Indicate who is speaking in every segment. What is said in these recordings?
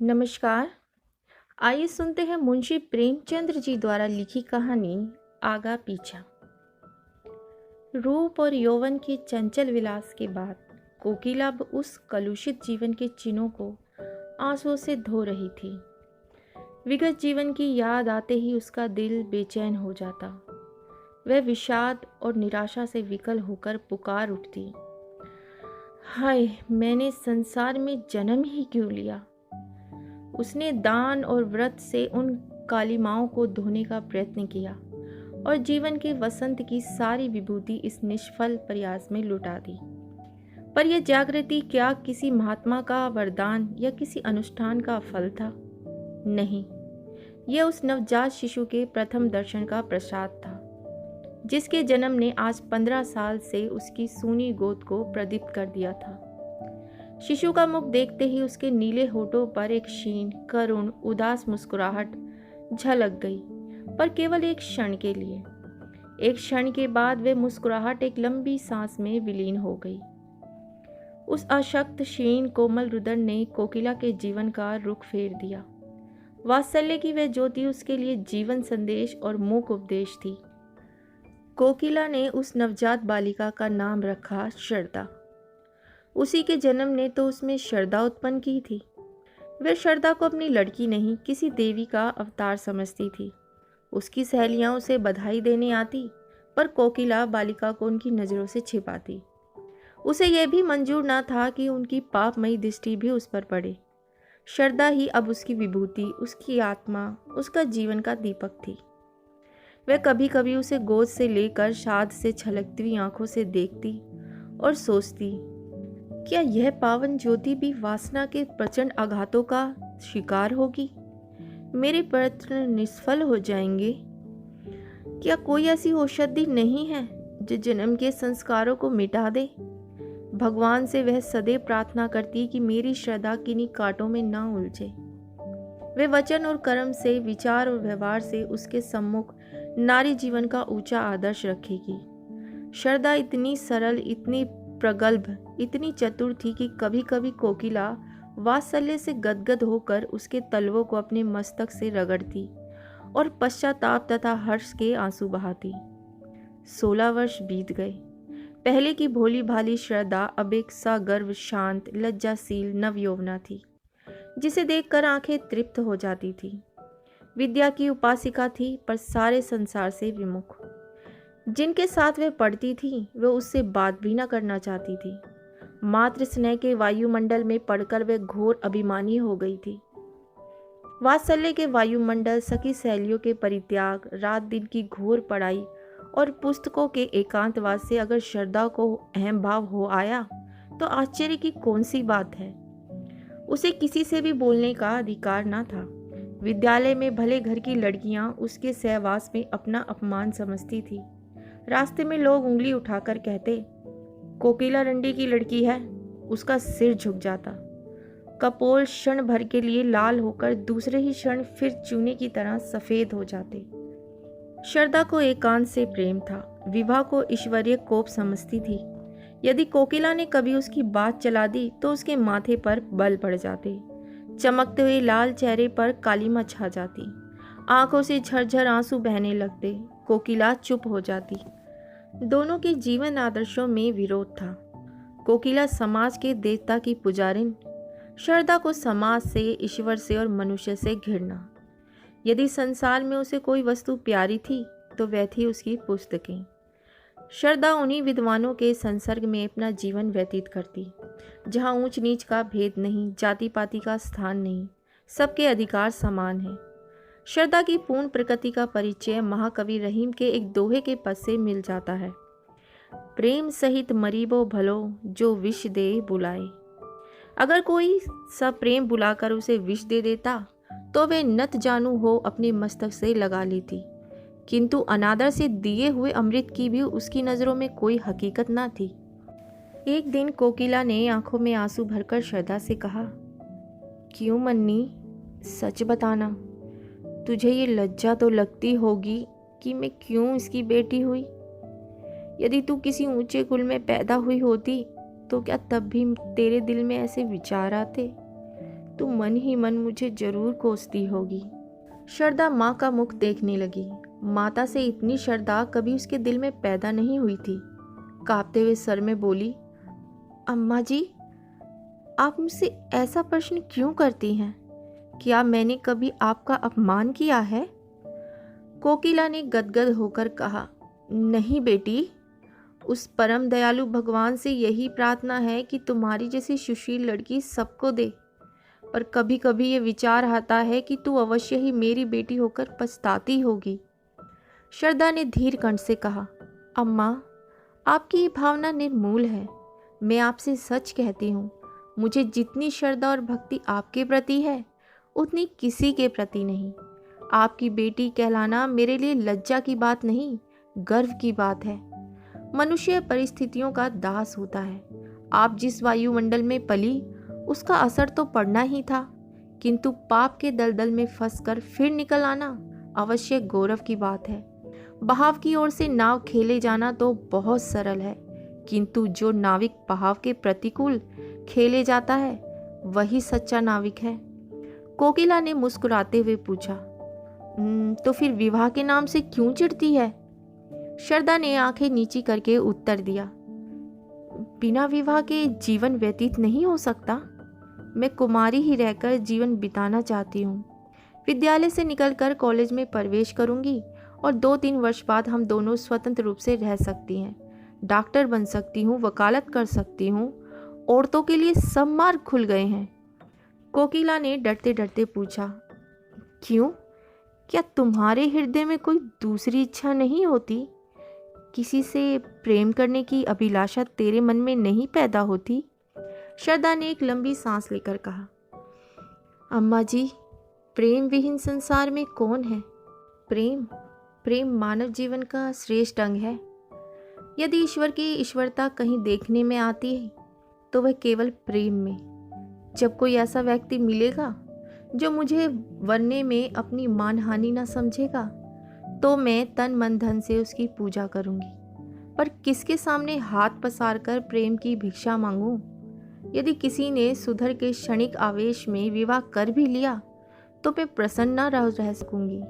Speaker 1: नमस्कार। आइए सुनते हैं मुंशी प्रेमचंद्र जी द्वारा लिखी कहानी आगा पीछा। रूप और यौवन के चंचल विलास के बाद कोकिला अब उस कलुषित जीवन के चिन्हों को आंसुओं से धो रही थी। विगत जीवन की याद आते ही उसका दिल बेचैन हो जाता। वह विषाद और निराशा से विकल होकर पुकार उठती, हाय, मैंने संसार में जन्म ही क्यों लिया। उसने दान और व्रत से उन कालिमाओं को धोने का प्रयत्न किया और जीवन के वसंत की सारी विभूति इस निष्फल प्रयास में लुटा दी। पर यह जागृति क्या किसी महात्मा का वरदान या किसी अनुष्ठान का फल था? नहीं, यह उस नवजात शिशु के प्रथम दर्शन का प्रसाद था, जिसके जन्म ने आज 15 साल से उसकी सूनी गोद को प्रदीप्त कर दिया था। शिशु का मुख देखते ही उसके नीले होठों पर एक क्षीण, करुण, उदास मुस्कुराहट झलक गई, पर केवल एक क्षण के लिए। एक क्षण के बाद वह मुस्कुराहट एक लंबी सांस में विलीन हो गई। उस अशक्त, क्षीण, कोमल रुदन ने कोकिला के जीवन का रुख फेर दिया। वात्सल्य की वह ज्योति उसके लिए जीवन संदेश और मूक उपदेश थी। कोकिला ने उस नवजात बालिका का नाम रखा श्रद्धा। उसी के जन्म ने तो उसमें श्रद्धा उत्पन्न की थी। वह श्रद्धा को अपनी लड़की नहीं, किसी देवी का अवतार समझती थी। उसकी सहेलियां उसे बधाई देने आती, पर कोकिला बालिका को उनकी नज़रों से छिपाती। उसे यह भी मंजूर न था कि उनकी पापमयी दृष्टि भी उस पर पड़े। श्रद्धा ही अब उसकी विभूति, उसकी आत्मा, उसका जीवन का दीपक थी। वह कभी कभी उसे गोद से लेकर शाद से छलकती हुई आंखों से देखती और सोचती, क्या यह पावन ज्योति भी वासना के प्रचंड आघातों का शिकार होगी? मेरे प्रयत्न निष्फल हो जाएंगे? क्या कोई ऐसी औषधि नहीं है जो जन्म के संस्कारों को मिटा दे? भगवान से वह सदैव प्रार्थना करती कि मेरी श्रद्धा किन्हीं कांटों में ना उलझे। वे वचन और कर्म से, विचार और व्यवहार से उसके सम्मुख नारी जीवन का ऊंचा आदर्श रखेगी। श्रद्धा इतनी सरल, इतनी प्रगल्भ, इतनी चतुर थी कि कभी कभी कोकिला वात्सल्य से गदगद होकर उसके तलवों को अपने मस्तक से रगड़ती और पश्चाताप तथा हर्ष के आंसू बहाती। 16 वर्ष बीत गए। पहले की भोली भाली श्रद्धा अब एक सगर्व, शांत, लज्जाशील नवयौवना थी, जिसे देखकर आंखें तृप्त हो जाती थी। विद्या की उपासिका थी, पर सारे संसार से विमुख। जिनके साथ वह पढ़ती थी वह उससे बात भी न करना चाहती थी। मातृ स्नेह के वायुमंडल में पढ़कर वह घोर अभिमानी हो गई थी। वात्सल्य के वायुमंडल, सखी सहेलियों के परित्याग, रात दिन की घोर पढ़ाई और पुस्तकों के एकांतवास से अगर श्रद्धा को अहम भाव हो आया तो आश्चर्य की कौन सी बात है। उसे किसी से भी बोलने का अधिकार न था। विद्यालय में भले घर की लड़कियां उसके सहवास में अपना अपमान समझती थी। रास्ते में लोग उंगली उठाकर कहते, कोकिला रंडी की लड़की है, उसका सिर झुक जाता। कपोल क्षण भर के लिए लाल होकर दूसरे ही क्षण फिर चूने की तरह सफेद हो जाते। श्रद्धा को एकांत से प्रेम था, विवाह को ईश्वरीय कोप समझती थी। यदि कोकिला ने कभी उसकी बात चला दी तो उसके माथे पर बल पड़ जाते, चमकते हुए लाल चेहरे पर कालीमा छा जाती, आंखों से झरझर आंसू बहने लगते। कोकिला चुप हो जाती। दोनों के जीवन आदर्शों में विरोध था। कोकिला समाज के देवता की पुजारिन, श्रद्धा को समाज से, ईश्वर से और मनुष्य से घृणा। यदि संसार में उसे कोई वस्तु प्यारी थी तो वह थी उसकी पुस्तकें। श्रद्धा उन्हीं विद्वानों के संसर्ग में अपना जीवन व्यतीत करती, जहाँ ऊंच नीच का भेद नहीं, जाति पाति का स्थान नहीं, सबके अधिकार समान हैं। श्रद्धा की पूर्ण प्रकृति का परिचय महाकवि रहीम के एक दोहे के पद से मिल जाता है, प्रेम सहित मरीबो भलो जो विष दे बुलाए। अगर कोई सप्रेम बुलाकर उसे विष दे देता तो वे नत जानू हो अपने मस्तक से लगा लेती, किंतु अनादर से दिए हुए अमृत की भी उसकी नज़रों में कोई हकीकत ना थी। एक दिन कोकिला ने आंखों में आंसू भरकर श्रद्धा से कहा, क्यों मन्नी, सच बताना, तुझे ये लज्जा तो लगती होगी कि मैं क्यों इसकी बेटी हुई। यदि तू किसी ऊंचे कुल में पैदा हुई होती तो क्या तब भी तेरे दिल में ऐसे विचार आते? तू मन ही मन मुझे जरूर कोसती होगी। श्रद्धा माँ का मुख देखने लगी। माता से इतनी श्रद्धा कभी उसके दिल में पैदा नहीं हुई थी। कांपते हुए सर में बोली, अम्मा जी, आप मुझसे ऐसा प्रश्न क्यों करती हैं? क्या मैंने कभी आपका अपमान किया है? कोकिला ने गदगद होकर कहा, नहीं बेटी, उस परम दयालु भगवान से यही प्रार्थना है कि तुम्हारी जैसी सुशील लड़की सबको दे। पर कभी कभी ये विचार आता है कि तू अवश्य ही मेरी बेटी होकर पछताती होगी। श्रद्धा ने धीर कंठ से कहा, अम्मा, आपकी ये भावना निर्मूल है। मैं आपसे सच कहती हूँ, मुझे जितनी श्रद्धा और भक्ति आपके प्रति है उतनी किसी के प्रति नहीं। आपकी बेटी कहलाना मेरे लिए लज्जा की बात नहीं, गर्व की बात है। मनुष्य परिस्थितियों का दास होता है। आप जिस वायुमंडल में पली उसका असर तो पड़ना ही था, किंतु पाप के दलदल में फंसकर फिर निकल आना अवश्य गौरव की बात है। बहाव की ओर से नाव खेले जाना तो बहुत सरल है, किंतु जो नाविक बहाव के प्रतिकूल खेले जाता है वही सच्चा नाविक है। कोकिला ने मुस्कुराते हुए पूछा, तो फिर विवाह के नाम से क्यों चिढ़ती है? श्रद्धा ने आंखें नीची करके उत्तर दिया, बिना विवाह के जीवन व्यतीत नहीं हो सकता। मैं कुमारी ही रहकर जीवन बिताना चाहती हूँ। विद्यालय से निकलकर कॉलेज में प्रवेश करूँगी और 2-3 वर्ष बाद हम दोनों स्वतंत्र रूप से रह सकती हैं। डॉक्टर बन सकती हूँ, वकालत कर सकती हूँ। औरतों के लिए सब मार्ग खुल गए हैं। कोकिला ने डरते डरते पूछा, क्यों? क्या तुम्हारे हृदय में कोई दूसरी इच्छा नहीं होती? किसी से प्रेम करने की अभिलाषा तेरे मन में नहीं पैदा होती? श्रद्धा ने एक लंबी सांस लेकर कहा, अम्मा जी, प्रेम विहीन संसार में कौन है? प्रेम मानव जीवन का श्रेष्ठ अंग है। यदि ईश्वर की ईश्वरता कहीं देखने में आती है तो वह केवल प्रेम में। जब कोई ऐसा व्यक्ति मिलेगा जो मुझे वरने में अपनी मानहानि न समझेगा तो मैं तन मन धन से उसकी पूजा करूंगी। पर किसके सामने हाथ पसार कर प्रेम की भिक्षा मांगूं? यदि किसी ने सुधर के क्षणिक आवेश में विवाह कर भी लिया तो मैं प्रसन्न न रह सकूंगी।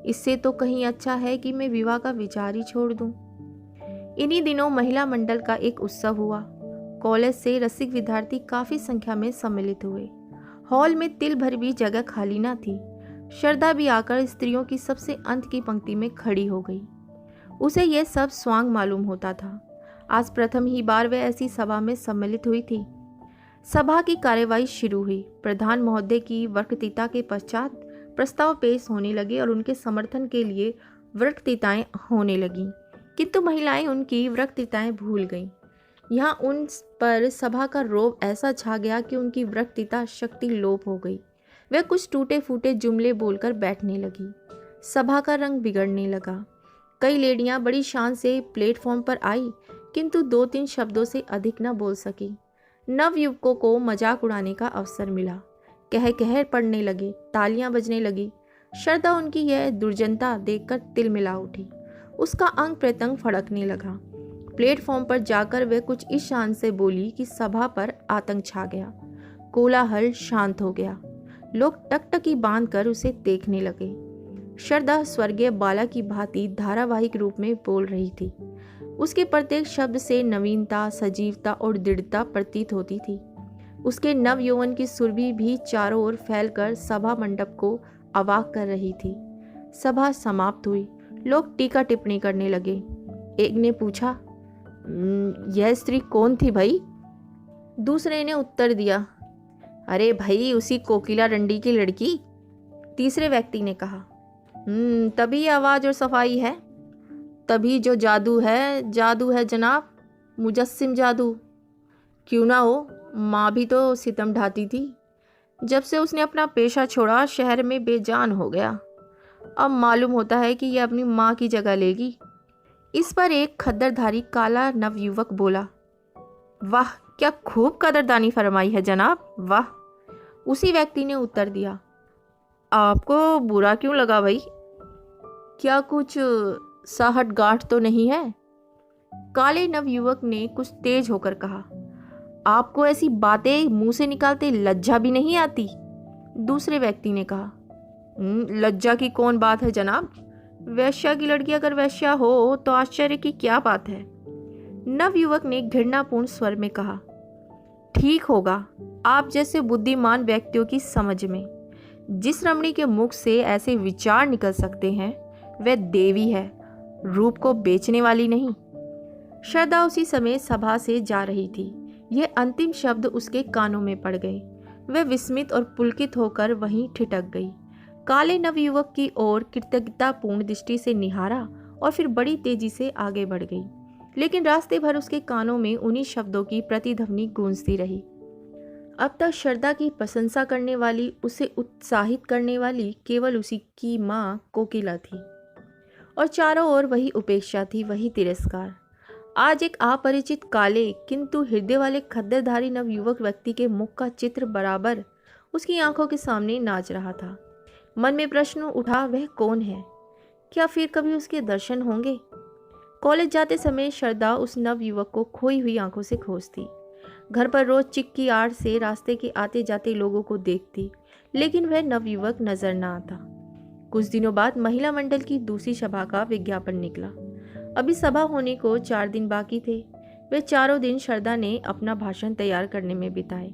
Speaker 1: इससे तो कहीं अच्छा है कि मैं विवाह का विचार ही छोड़ दूं। इन्हीं दिनों महिला मंडल का एक उत्सव हुआ। कॉलेज से रसिक विद्यार्थी काफी संख्या में सम्मिलित हुए। हॉल में तिल भर भी जगह खाली न थी। श्रद्धा भी आकर स्त्रियों की सबसे अंत की पंक्ति में खड़ी हो गई। उसे यह सब स्वांग मालूम होता था। आज प्रथम ही बार वह ऐसी सभा में सम्मिलित हुई थी। सभा की कार्यवाही शुरू हुई। प्रधान महोदय की वक्तृता के पश्चात प्रस्ताव पेश होने लगे और उनके समर्थन के लिए वक्तृताएं होने लगीं, किंतु महिलाएं उनकी वक्तृताएं भूल गईं। यहाँ उन पर सभा का रौब ऐसा छा गया कि उनकी वक्तृता शक्ति लोप हो गई। वह कुछ टूटे फूटे जुमले बोलकर बैठने लगी। सभा का रंग बिगड़ने लगा। कई लेडियां बड़ी शान से प्लेटफॉर्म पर आई, किंतु 2-3 शब्दों से अधिक न बोल सकी। नवयुवकों को मजाक उड़ाने का अवसर मिला। कह कहर पड़ने लगे, तालियां बजने लगी। श्रद्धा उनकी यह दुर्जनता देखकर तिल मिला उठी। उसका अंग प्रत्यंग फड़कने लगा। प्लेटफॉर्म पर जाकर वह कुछ इस शान से बोली कि सभा पर आतंक छा गया। कोलाहल शांत हो गया। लोग टकटकी बांधकर उसे देखने लगे। श्रद्धा स्वर्गीय बाला की भांति धारावाहिक रूप में बोल रही थी। उसके प्रत्येक शब्द से नवीनता, सजीवता और दृढ़ता प्रतीत होती थी। उसके नव यौवन की सुरभि भी चारों ओर फैलकर सभा मंडप को अवाक कर रही थी। सभा समाप्त हुई। लोग टीका टिप्पणी करने लगे। एक ने पूछा, यह स्त्री कौन थी भाई? दूसरे ने उत्तर दिया, अरे भाई, उसी कोकिला रंडी की लड़की। तीसरे व्यक्ति ने कहा, तभी आवाज और सफाई है। तभी जो जादू है जनाब, मुजस्सिम जादू। क्यों ना हो, माँ भी तो सितम ढाती थी। जब से उसने अपना पेशा छोड़ा शहर में बेजान हो गया। अब मालूम होता है कि यह अपनी माँ की जगह लेगी। इस पर एक खद्दरधारी काला नवयुवक बोला, वाह, क्या खूब कदरदानी फरमाई है जनाब, वाह। उसी व्यक्ति ने उत्तर दिया, आपको बुरा क्यों लगा भाई? क्या कुछ साहठ गांठ तो नहीं है? काले नवयुवक ने कुछ तेज होकर कहा, आपको ऐसी बातें मुंह से निकालते लज्जा भी नहीं आती?" दूसरे व्यक्ति ने कहा, लज्जा की कौन बात है जनाब? वेश्या की लड़की अगर वेश्या हो तो आश्चर्य की क्या बात है?" नवयुवक ने घृणापूर्ण स्वर में कहा, "ठीक होगा, आप जैसे बुद्धिमान व्यक्तियों की समझ में। जिस रमणी के मुख से ऐसे विचार निकल सकते हैं वह देवी है, रूप को बेचने वाली नहीं।" श्रद्धा उसी समय सभा से जा रही थी। ये अंतिम शब्द उसके कानों में पड़ गए। वह विस्मित और पुलकित होकर वहीं ठिठक गई। काले नवयुवक की ओर कृतज्ञतापूर्ण दृष्टि से निहारा और फिर बड़ी तेजी से आगे बढ़ गई। लेकिन रास्ते भर उसके कानों में उन्हीं शब्दों की प्रतिध्वनि गूंजती रही। अब तक श्रद्धा की प्रशंसा करने वाली, उसे उत्साहित करने वाली केवल उसी की माँ कोकिला थी, और चारों ओर वही उपेक्षा थी, वही तिरस्कार। आज एक अपरिचित काले किंतु हृदय वाले खद्दरधारी नवयुवक व्यक्ति के मुख का चित्र बराबर उसकी आंखों के सामने नाच रहा था। मन में प्रश्न उठा, वह कौन है? क्या फिर कभी उसके दर्शन होंगे? कॉलेज जाते समय श्रद्धा उस नवयुवक को खोई हुई आंखों से खोजती। घर पर रोज चिक की आड़ से रास्ते के आते जाते लोगों को देखती, लेकिन वह नवयुवक नजर न आता। कुछ दिनों बाद महिला मंडल की दूसरी सभा का विज्ञापन निकला। अभी सभा होने को 4 दिन बाकी थे। वे चारों दिन श्रद्धा ने अपना भाषण तैयार करने में बिताए।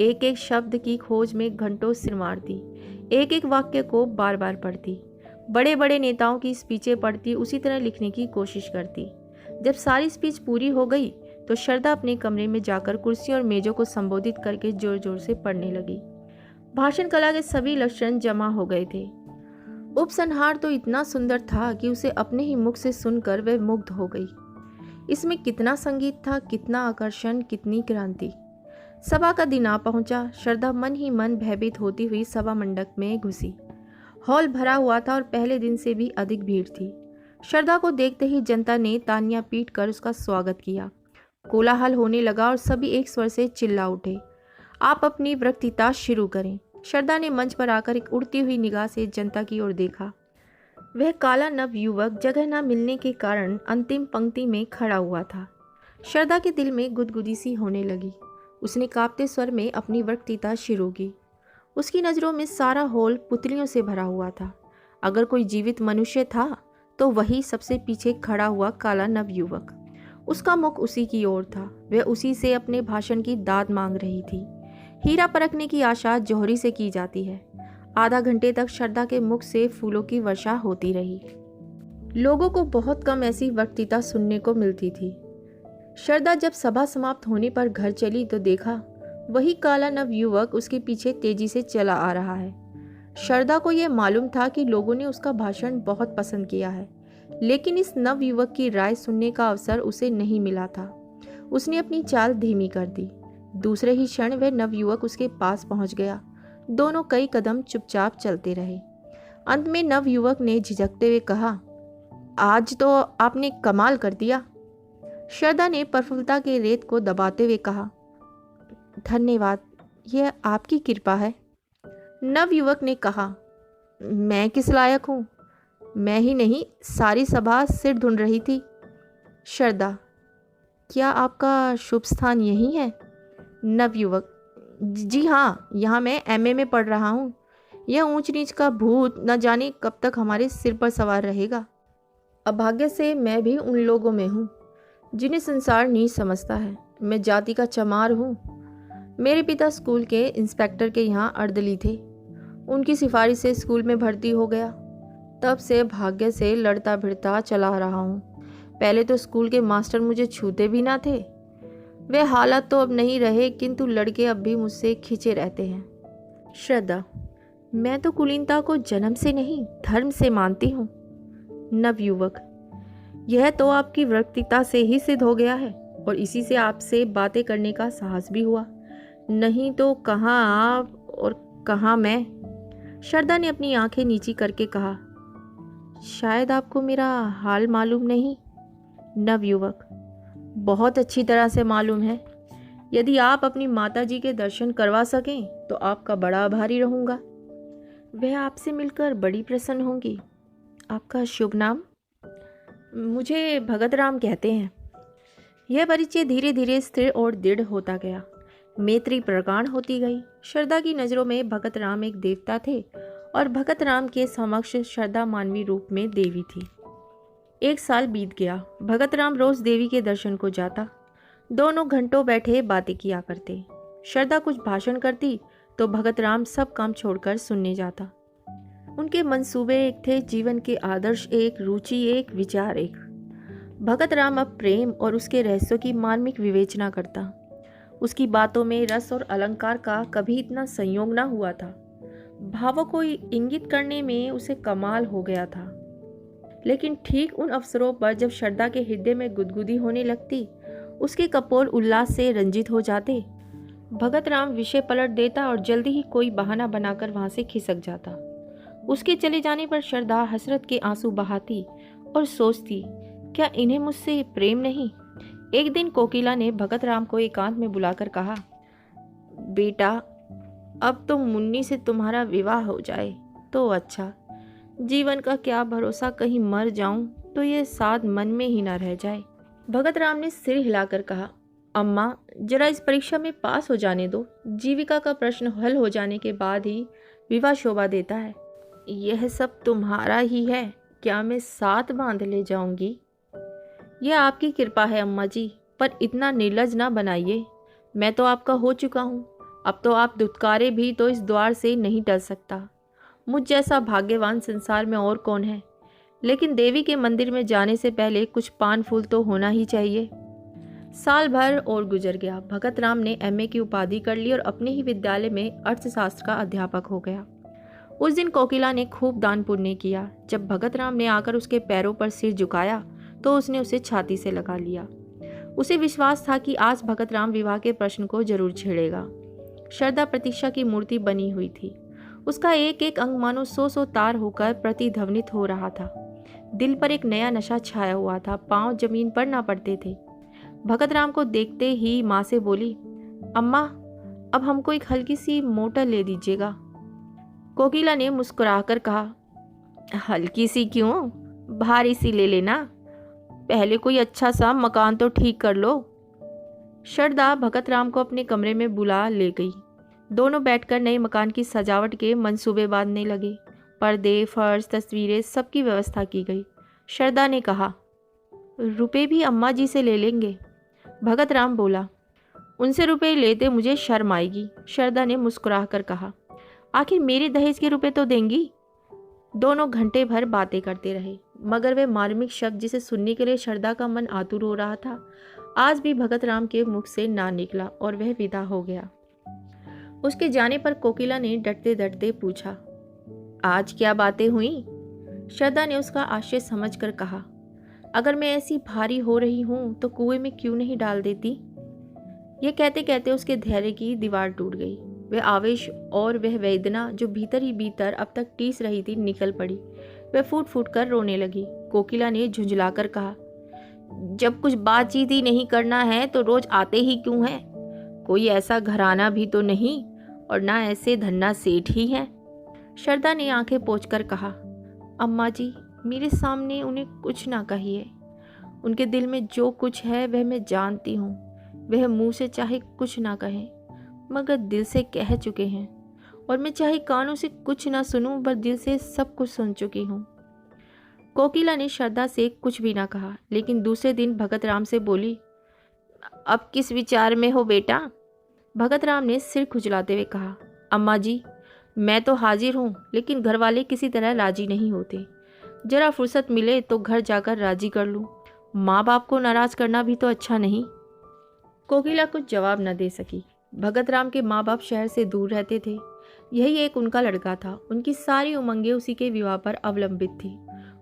Speaker 1: एक एक शब्द की खोज में घंटों सिर मारती, एक एक वाक्य को बार बार पढ़ती, बड़े बड़े नेताओं की स्पीचें पढ़ती, उसी तरह लिखने की कोशिश करती। जब सारी स्पीच पूरी हो गई तो श्रद्धा अपने कमरे में जाकर कुर्सी और मेजों को संबोधित करके जोर जोर से पढ़ने लगी। भाषण कला के सभी लक्षण जमा हो गए थे। उपसंहार तो इतना सुंदर था कि उसे अपने ही मुख से सुनकर वह मुग्ध हो गई। इसमें कितना संगीत था, कितना आकर्षण, कितनी क्रांति। सभा का दिन आ पहुंचा। श्रद्धा मन ही मन भयभीत होती हुई सभा मंडप में घुसी। हॉल भरा हुआ था और पहले दिन से भी अधिक भीड़ थी। श्रद्धा को देखते ही जनता ने तालियां पीट कर उसका स्वागत किया। कोलाहल होने लगा और सभी एक स्वर से चिल्ला उठे, "आप अपनी वक्तृता शुरू करें।" श्रद्धा ने मंच पर आकर एक उड़ती हुई निगाह से जनता की ओर देखा। वह काला नवयुवक जगह न मिलने के कारण अंतिम पंक्ति में खड़ा हुआ था। श्रद्धा के दिल में गुदगुदी सी होने लगी। उसने कांपते स्वर में अपनी वक्तृता शुरू की। उसकी नज़रों में सारा हॉल पुतलियों से भरा हुआ था। अगर कोई जीवित मनुष्य था तो वही सबसे पीछे खड़ा हुआ काला नवयुवक। उसका मुख उसी की ओर था। वह उसी से अपने भाषण की दाद मांग रही थी। हीरा परखने की आशा जौहरी से की जाती है। आधा घंटे तक श्रद्धा के मुख से फूलों की वर्षा होती रही। लोगों को बहुत कम ऐसी वक्तृता सुनने को मिलती थी। श्रद्धा जब सभा समाप्त होने पर घर चली तो देखा वही काला नवयुवक उसके पीछे तेजी से चला आ रहा है। श्रद्धा को यह मालूम था कि लोगों ने उसका भाषण बहुत पसंद किया है, लेकिन इस नवयुवक की राय सुनने का अवसर उसे नहीं मिला था। उसने अपनी चाल धीमी कर दी। दूसरे ही क्षण वह नवयुवक उसके पास पहुंच गया। दोनों कई कदम चुपचाप चलते रहे। अंत में नवयुवक ने झिझकते हुए कहा, "आज तो आपने कमाल कर दिया।" श्रद्धा ने प्रफुल्लता के रेत को दबाते हुए कहा, "धन्यवाद, यह आपकी कृपा है।" नवयुवक ने कहा, "मैं किस लायक हूँ? मैं ही नहीं, सारी सभा सिर ढूंढ रही थी।" श्रद्धा, "क्या आपका शुभ स्थान यही है?" नवयुवक, "जी हाँ, यहाँ मैं एमए में पढ़ रहा हूँ। यह ऊंच नीच का भूत न जाने कब तक हमारे सिर पर सवार रहेगा। अभाग्य से मैं भी उन लोगों में हूँ जिन्हें संसार नीच समझता है। मैं जाति का चमार हूँ। मेरे पिता स्कूल के इंस्पेक्टर के यहाँ अर्दली थे। उनकी सिफारिश से स्कूल में भर्ती हो गया। तब से भाग्य से लड़ता भिड़ता चला रहा हूँ। पहले तो स्कूल के मास्टर मुझे छूते भी ना थे। वे हालात तो अब नहीं रहे, किंतु लड़के अब भी मुझसे खिंचे रहते हैं।" श्रद्धा, "मैं तो कुलीनता को जन्म से नहीं, धर्म से मानती हूँ।" नवयुवक, "यह तो आपकी वक्तृता से ही सिद्ध हो गया है और इसी से आपसे बातें करने का साहस भी हुआ। नहीं तो कहाँ आप और कहाँ मैं?" श्रद्धा ने अपनी आंखें नीची करके कहा, "शायद आपको मेरा हाल मालूम नहीं।" नवयुवक, "बहुत अच्छी तरह से मालूम है। यदि आप अपनी माताजी के दर्शन करवा सकें तो आपका बड़ा आभारी रहूँगा। वह आपसे मिलकर बड़ी प्रसन्न होंगी। आपका शुभ नाम?" "मुझे भगत राम कहते हैं।" यह परिचय धीरे धीरे स्थिर और दृढ़ होता गया। मैत्री प्रगाढ़ होती गई। श्रद्धा की नज़रों में भगत राम एक देवता थे और भगत राम के समक्ष श्रद्धा मानवीय रूप में देवी थी। 1 साल बीत गया। भगत राम रोज देवी के दर्शन को जाता। दोनों घंटों बैठे बातें किया करते। श्रद्धा कुछ भाषण करती तो भगत राम सब काम छोड़कर सुनने जाता। उनके मंसूबे एक थे, जीवन के आदर्श एक, रुचि एक, विचार एक। भगत राम अब प्रेम और उसके रहस्यों की मार्मिक विवेचना करता। उसकी बातों में रस और अलंकार का कभी इतना संयोग न हुआ था। भावों को इंगित करने में उसे कमाल हो गया था। लेकिन ठीक उन अवसरों पर जब श्रद्धा के हृदय में गुदगुदी होने लगती, उसके कपोल उल्लास से रंजित हो जाते। भगत राम विषय पलट देता और जल्दी ही कोई बहाना बनाकर वहां से खिसक जाता। उसके चले जाने पर श्रद्धा हसरत के आंसू बहाती और सोचती, क्या इन्हें मुझसे प्रेम नहीं। एक दिन कोकिला ने भगत राम को एकांत में बुलाकर कहा, बेटा, अब तो मुन्नी से तुम्हारा विवाह हो जाए तो अच्छा। जीवन का क्या भरोसा, कहीं मर जाऊं तो ये साध मन में ही ना रह जाए। भगत राम ने सिर हिलाकर कहा, अम्मा, जरा इस परीक्षा में पास हो जाने दो। जीविका का प्रश्न हल हो जाने के बाद ही विवाह शोभा देता है। यह सब तुम्हारा ही है, क्या मैं साथ बांध ले जाऊंगी। यह आपकी कृपा है अम्मा जी, पर इतना निर्लज ना बनाइए। मैं तो आपका हो चुका हूँ। अब तो आप दुत्कारे भी तो इस द्वार से नहीं टल सकता। मुझ जैसा भाग्यवान संसार में और कौन है। लेकिन देवी के मंदिर में जाने से पहले कुछ पान फूल तो होना ही चाहिए। साल भर और गुजर गया। भगत राम ने एमए की उपाधि कर ली और अपने ही विद्यालय में अर्थशास्त्र का अध्यापक हो गया। उस दिन कोकिला ने खूब दान पुण्य किया। जब भगत राम ने आकर उसके पैरों पर सिर झुकाया तो उसने उसे छाती से लगा लिया। उसे विश्वास था कि आज भगत राम विवाह के प्रश्न को जरूर छेड़ेगा। श्रद्धा प्रतीक्षा की मूर्ति बनी हुई थी। उसका एक एक अंग मानो 100 तार होकर प्रतिध्वनित हो रहा था। दिल पर एक नया नशा छाया हुआ था। पांव जमीन पर ना पड़ते थे। भगत राम को देखते ही माँ से बोली, अम्मा, अब हमको एक हल्की सी मोटर ले दीजिएगा। कोकिला ने मुस्कुराकर कहा, हल्की सी क्यों, भारी सी ले लेना। पहले कोई अच्छा सा मकान तो ठीक कर लो। श्रद्धा भगत राम को अपने कमरे में बुला ले गई। दोनों बैठकर नए मकान की सजावट के मंसूबे बांधने लगे। पर्दे, फर्श, तस्वीरें, सबकी व्यवस्था की गई। श्रद्धा ने कहा, रुपए भी अम्मा जी से ले लेंगे। भगत राम बोला, उनसे रुपए लेते मुझे शर्म आएगी। श्रद्धा ने मुस्कुराकर कहा, आखिर मेरे दहेज के रुपए तो देंगी। दोनों घंटे भर बातें करते रहे, मगर वे मार्मिक शब्द जिसे सुनने के लिए श्रद्धा का मन आतुर हो रहा था, आज भी भगत राम के मुख से ना निकला और वह विदा हो गया। उसके जाने पर कोकिला ने डरते डरते पूछा, आज क्या बातें हुई। श्रद्धा ने उसका आश्चर्य समझकर कहा, अगर मैं ऐसी भारी हो रही हूं तो कुएं में क्यों नहीं डाल देती। यह कहते कहते उसके धैर्य की दीवार टूट गई। वह आवेश और वह वेदना जो भीतर ही भीतर अब तक टीस रही थी निकल पड़ी। वह फूट फूट कर रोने लगी। कोकिला ने झुंझलाकर कहा, जब कुछ बातचीत ही नहीं करना है तो रोज आते ही क्यों है। कोई ऐसा घराना भी तो नहीं और ना ऐसे धन्ना सेठ ही है। श्रद्धा ने आंखें पोंछकर कहा, अम्मा जी, मेरे सामने उन्हें कुछ ना कहिए। उनके दिल में जो कुछ है वह मैं जानती हूँ। वह मुंह से चाहे कुछ ना कहें मगर दिल से कह चुके हैं, और मैं चाहे कानों से कुछ ना सुनूं पर दिल से सब कुछ सुन चुकी हूँ। कोकिला ने श्रद्धा से कुछ भी ना कहा, लेकिन दूसरे दिन भगत राम से बोली, अब किस विचार में हो बेटा। भगत राम ने सिर खुजलाते हुए कहा, अम्मा जी, मैं तो हाजिर हूँ, लेकिन घर वाले किसी तरह राजी नहीं होते। जरा फुर्सत मिले तो घर जाकर राजी कर लूँ। माँ बाप को नाराज करना भी तो अच्छा नहीं। कोकिला कुछ जवाब न दे सकी। भगत राम के माँ बाप शहर से दूर रहते थे। यही एक उनका लड़का था। उनकी सारी उमंगें उसी के विवाह पर अवलंबित थी।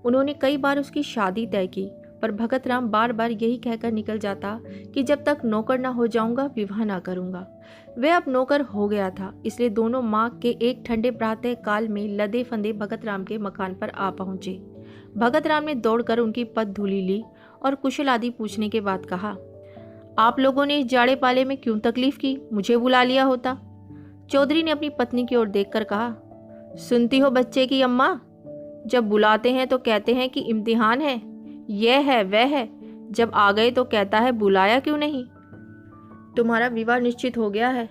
Speaker 1: उन्होंने कई बार उसकी शादी तय की, पर भगत राम बार बार यही कहकर निकल जाता कि जब तक नौकर ना हो जाऊंगा विवाह ना करूंगा। वह अब नौकर हो गया था, इसलिए दोनों माँ के एक ठंडे प्रातः काल में लदे फंदे भगत राम के मकान पर आ पहुंचे। भगत राम ने दौड़कर उनकी पद धूली ली और कुशल आदि पूछने के बाद कहा, आप लोगों ने इस जाड़े पाले में क्यों तकलीफ की, मुझे बुला लिया होता। चौधरी ने अपनी पत्नी की ओर देखकर कहा, सुनती हो बच्चे की अम्मा, जब बुलाते हैं तो कहते हैं कि इम्तिहान है, यह है वह है, जब आ गए तो कहता है बुलाया क्यों नहीं। तुम्हारा विवाह निश्चित हो गया है,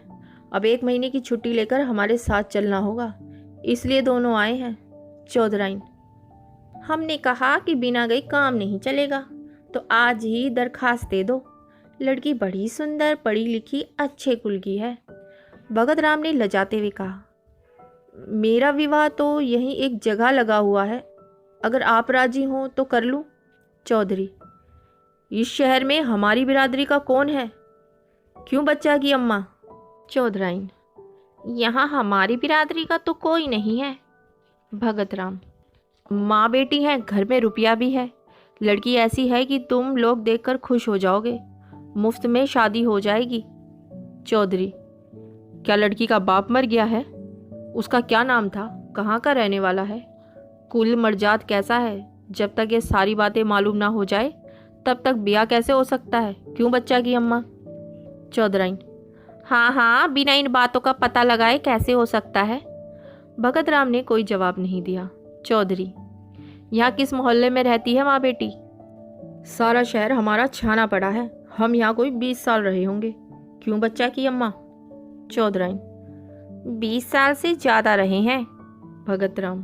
Speaker 1: अब 1 महीने की छुट्टी लेकर हमारे साथ चलना होगा, इसलिए दोनों आए हैं। चौधराइन, हमने कहा कि बिना गए काम नहीं चलेगा, तो आज ही दरखास्त दे दो। लड़की बड़ी सुंदर, पढ़ी लिखी, अच्छे कुल की है। भगत राम ने लजाते हुए कहा, मेरा विवाह तो यहीं एक जगह लगा हुआ है, अगर आप राजी हो तो कर लूं। चौधरी, इस शहर में हमारी बिरादरी का कौन है? क्यों बच्चा की अम्मा? चौधराइन, यहाँ हमारी बिरादरी का तो कोई नहीं है। भगत राम, माँ बेटी हैं, घर में रुपया भी है, लड़की ऐसी है कि तुम लोग देखकर खुश हो जाओगे, मुफ्त में शादी हो जाएगी। चौधरी, क्या लड़की का बाप मर गया है? उसका क्या नाम था? कहाँ का रहने वाला है? कुल मर्जात कैसा है? जब तक ये सारी बातें मालूम ना हो जाए तब तक ब्याह कैसे हो सकता है? क्यों बच्चा की अम्मा? चौधराइन, हाँ हाँ, बिना इन बातों का पता लगाए कैसे हो सकता है? भगत राम ने कोई जवाब नहीं दिया। चौधरी, यहाँ किस मोहल्ले में रहती है माँ बेटी? सारा शहर हमारा छाना पड़ा है, हम यहाँ कोई 20 साल रहे होंगे। क्यों बच्चा की अम्मा? चौधराइन, 20 साल से ज़्यादा रहे हैं। भगत राम,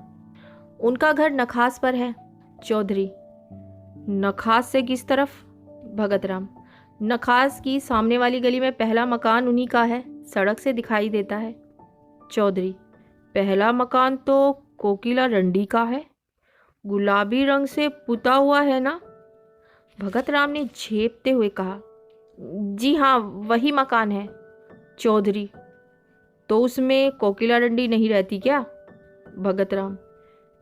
Speaker 1: उनका घर नखास पर है। चौधरी, नखास से किस तरफ? भगत राम, नखास की सामने वाली गली में पहला मकान उन्हीं का है, सड़क से दिखाई देता है। चौधरी, पहला मकान तो कोकिला रंडी का है, गुलाबी रंग से पुता हुआ है ना? भगत राम ने झेपते हुए कहा, जी हाँ, वही मकान है। चौधरी, तो उसमें कोकिला रंडी नहीं रहती क्या? भगत राम,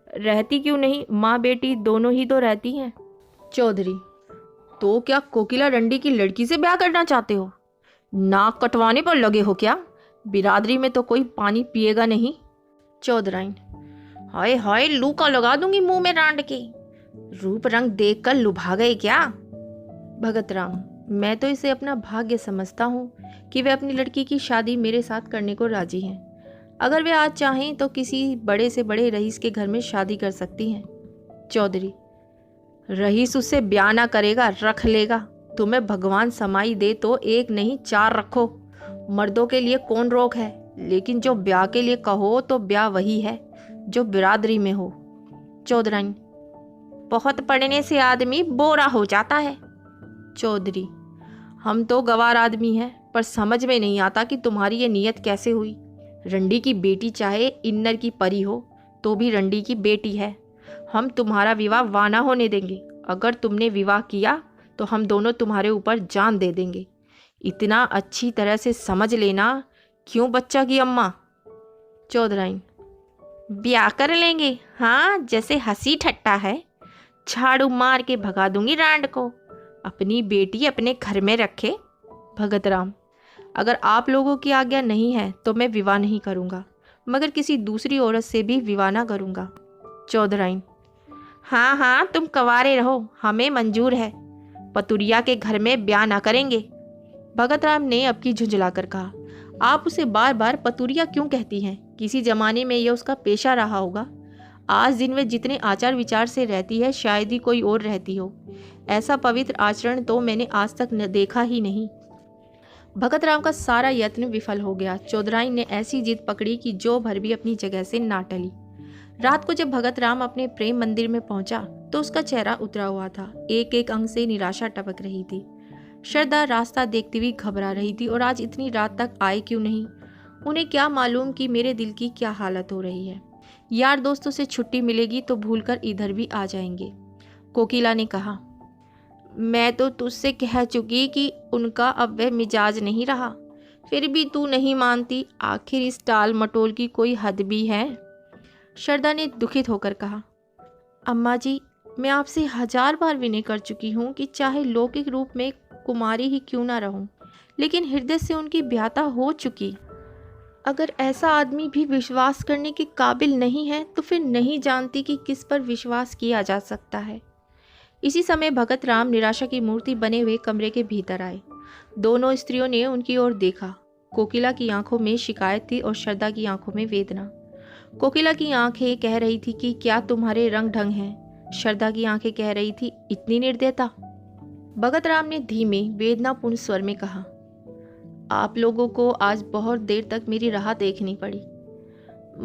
Speaker 1: रहती क्यों नहीं, माँ बेटी दोनों ही तो रहती हैं। चौधरी, तो क्या कोकिला रंडी की लड़की से ब्याह करना चाहते हो? नाक कटवाने पर लगे हो क्या? बिरादरी में तो कोई पानी पिएगा नहीं। चौधराइन, हाय हाय, लू का लगा दूंगी मुंह में रांड के। रूप रंग देखकर लुभा गए क्या? भगत राम, मैं तो इसे अपना भाग्य समझता हूँ कि वे अपनी लड़की की शादी मेरे साथ करने को राजी हैं। अगर वे आज चाहें तो किसी बड़े से बड़े रईस के घर में शादी कर सकती हैं। चौधरी, रईस उससे ब्याह ना करेगा, रख लेगा। तुम्हें भगवान समाई दे तो 1 नहीं 4 रखो, मर्दों के लिए कौन रोक है, लेकिन जो ब्याह के लिए कहो तो ब्याह वही है जो बिरादरी में हो। चौधराइन, बहुत पढ़ने से आदमी बोरा हो जाता है। चौधरी, हम तो गवार आदमी हैं, पर समझ में नहीं आता कि तुम्हारी ये नीयत कैसे हुई। रंडी की बेटी चाहे इन्नर की परी हो तो भी रंडी की बेटी है। हम तुम्हारा विवाह वाना होने देंगे। अगर तुमने विवाह किया तो हम दोनों तुम्हारे ऊपर जान दे देंगे। इतना अच्छी तरह से समझ लेना। क्यों बच्चा की अम्मा? चौधराइन, ब्याह कर लेंगे, हाँ, जैसे हंसी ठट्टा है। झाड़ू मार के भगा दूंगी रांड को, अपनी बेटी अपने घर में रखे। भगत राम, अगर आप लोगों की आज्ञा नहीं है तो मैं विवाह नहीं करूँगा, मगर किसी दूसरी औरत से भी विवाह ना करूँगा। चौधराइन, हाँ हाँ, तुम कंवारे रहो, हमें मंजूर है, पतुरिया के घर में ब्याह ना करेंगे। भगत राम ने अब की झुंझलाकर कहा, आप उसे बार बार पतुरिया क्यों कहती हैं? किसी जमाने में यह उसका पेशा रहा होगा। आज दिन वे जितने आचार विचार से रहती है शायद ही कोई और रहती हो। ऐसा पवित्र आचरण तो मैंने आज तक न देखा ही नहीं। भगत राम का सारा यत्न विफल हो गया। चौधराइन ने ऐसी जिद पकड़ी कि जो भर भी अपनी जगह से ना टली। रात को जब भगत राम अपने प्रेम मंदिर में पहुंचा तो उसका चेहरा उतरा हुआ था। एक एक अंग से निराशा टपक रही थी। श्रद्धा रास्ता देखती हुई घबरा रही थी और आज इतनी रात तक आए क्यों नहीं? उन्हें क्या मालूम कि मेरे दिल की क्या हालत हो रही है। यार दोस्तों से छुट्टी मिलेगी तो भूलकर इधर भी आ जाएंगे। कोकिला ने कहा, मैं तो तुझसे कह चुकी कि उनका अब वह मिजाज नहीं रहा, फिर भी तू नहीं मानती। आखिर इस टाल मटोल की कोई हद भी है। श्रद्धा ने दुखित होकर कहा, अम्मा जी, मैं आपसे 1000 बार विनय कर चुकी हूँ कि चाहे लौकिक रूप में कुमारी ही क्यों ना रहूं, लेकिन हृदय से उनकी ब्याहता हो चुकी। अगर ऐसा आदमी भी विश्वास करने के काबिल नहीं है तो फिर नहीं जानती कि किस पर विश्वास किया जा सकता है। इसी समय भगत राम निराशा की मूर्ति बने हुए कमरे के भीतर आए। दोनों स्त्रियों ने उनकी ओर देखा। कोकिला की आंखों में शिकायत थी और श्रद्धा की आंखों में वेदना। कोकिला की आंखें कह रही थी कि क्या तुम्हारे रंग ढंग हैं। श्रद्धा की आंखें कह रही थी, इतनी निर्दयता। भगत राम ने धीमे वेदनापूर्ण स्वर में कहा, आप लोगों को आज बहुत देर तक मेरी राह देखनी पड़ी,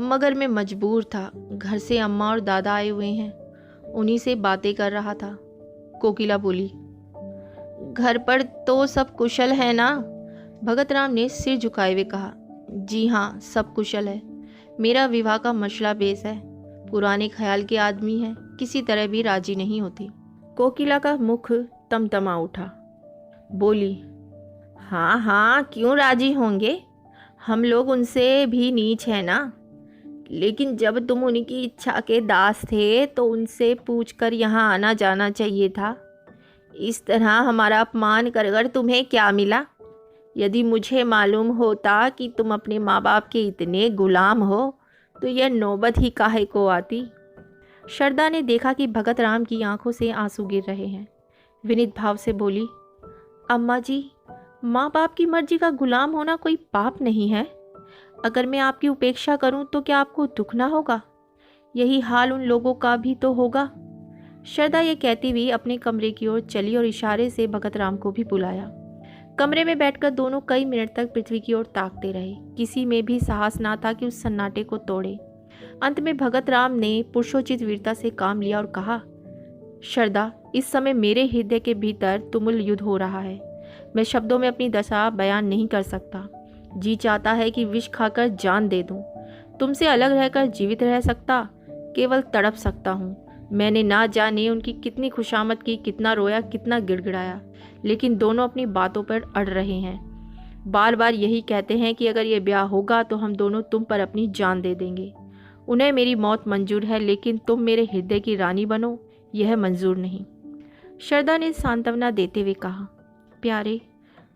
Speaker 1: मगर मैं मजबूर था। घर से अम्मा और दादा आए हुए हैं, उन्हीं से बातें कर रहा था। कोकिला बोली। घर पर तो सब कुशल है ना? भगत राम ने सिर झुकाए हुए कहा, जी हाँ, सब कुशल है। मेरा विवाह का मसला बेस है। पुराने ख्याल के आदमी हैं, किसी तरह भी राजी नहीं होती। कोकिला का मुख तमतमा उठा। बोली, हाँ हाँ, क्यों राजी होंगे? हम लोग उनसे भी नीच है ना। लेकिन जब तुम उनकी इच्छा के दास थे तो उनसे पूछकर यहाँ आना जाना चाहिए था। इस तरह हमारा अपमान कर कर तुम्हें क्या मिला? यदि मुझे मालूम होता कि तुम अपने माँ बाप के इतने गुलाम हो तो यह नौबत ही काहे को आती। शारदा ने देखा कि भगत राम की आंखों से आंसू गिर रहे हैं। विनीत भाव से बोली, अम्मा जी, माँ बाप की मर्जी का गुलाम होना कोई पाप नहीं है। अगर मैं आपकी उपेक्षा करूं तो क्या आपको दुख ना होगा? यही हाल उन लोगों का भी तो होगा। शारदा ये कहती हुई अपने कमरे की ओर चली और इशारे से भगत राम को भी बुलाया। कमरे में बैठकर दोनों कई मिनट तक पृथ्वी की ओर ताकते रहे। किसी में भी साहस ना था कि उस सन्नाटे को तोड़े। अंत में भगत राम ने पुरुषोचित वीरता से काम लिया और कहा, शारदा, इस समय मेरे हृदय के भीतर तुमुल युद्ध हो रहा है। मैं शब्दों में अपनी दशा बयान नहीं कर सकता। जी चाहता है कि विष खाकर जान दे दूं। तुमसे अलग रहकर जीवित रह सकता, केवल तड़प सकता हूँ। मैंने ना जाने उनकी कितनी खुशामद की, कितना रोया, कितना गिड़गिड़ाया, लेकिन दोनों अपनी बातों पर अड़ रहे हैं। बार बार यही कहते हैं कि अगर ये ब्याह होगा तो हम दोनों तुम पर अपनी जान दे देंगे। उन्हें मेरी मौत मंजूर है, लेकिन तुम मेरे हृदय की रानी बनो, यह मंजूर नहीं। शारदा ने सांत्वना देते हुए कहा, प्यारे,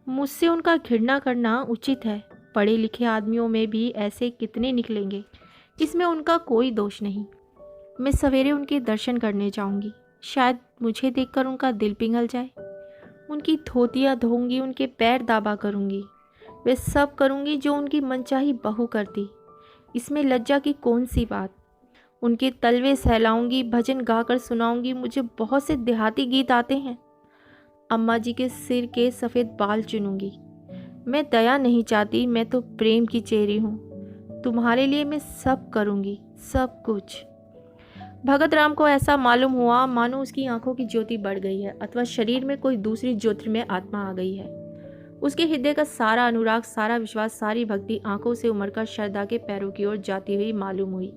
Speaker 1: मुझसे उनका घृणा करना उचित है। पढ़े लिखे आदमियों में भी ऐसे कितने निकलेंगे, इसमें उनका कोई दोष नहीं। मैं सवेरे उनके दर्शन करने जाऊंगी। शायद मुझे देखकर उनका दिल पिघल जाए। उनकी धोतियाँ धोऊंगी, उनके पैर दाबा करूंगी। वे सब करूंगी जो उनकी मनचाही बहू करती। इसमें लज्जा की कौन सी बात? उनके तलवे सहलाऊंगी, भजन गाकर सुनाऊंगी। मुझे बहुत से देहाती गीत आते हैं। अम्मा जी के सिर के सफ़ेद बाल चुनूंगी। मैं दया नहीं चाहती, मैं तो प्रेम की चेहरी हूँ। तुम्हारे लिए मैं सब करूंगी, सब कुछ। भगत राम को ऐसा मालूम हुआ मानो उसकी आंखों की ज्योति बढ़ गई है अथवा शरीर में कोई दूसरी ज्योतिर्मय आत्मा आ गई है। उसके हृदय का सारा अनुराग, सारा विश्वास, सारी भक्ति आंखों से उमड़कर शारदा के पैरों की ओर जाती हुई मालूम हुई।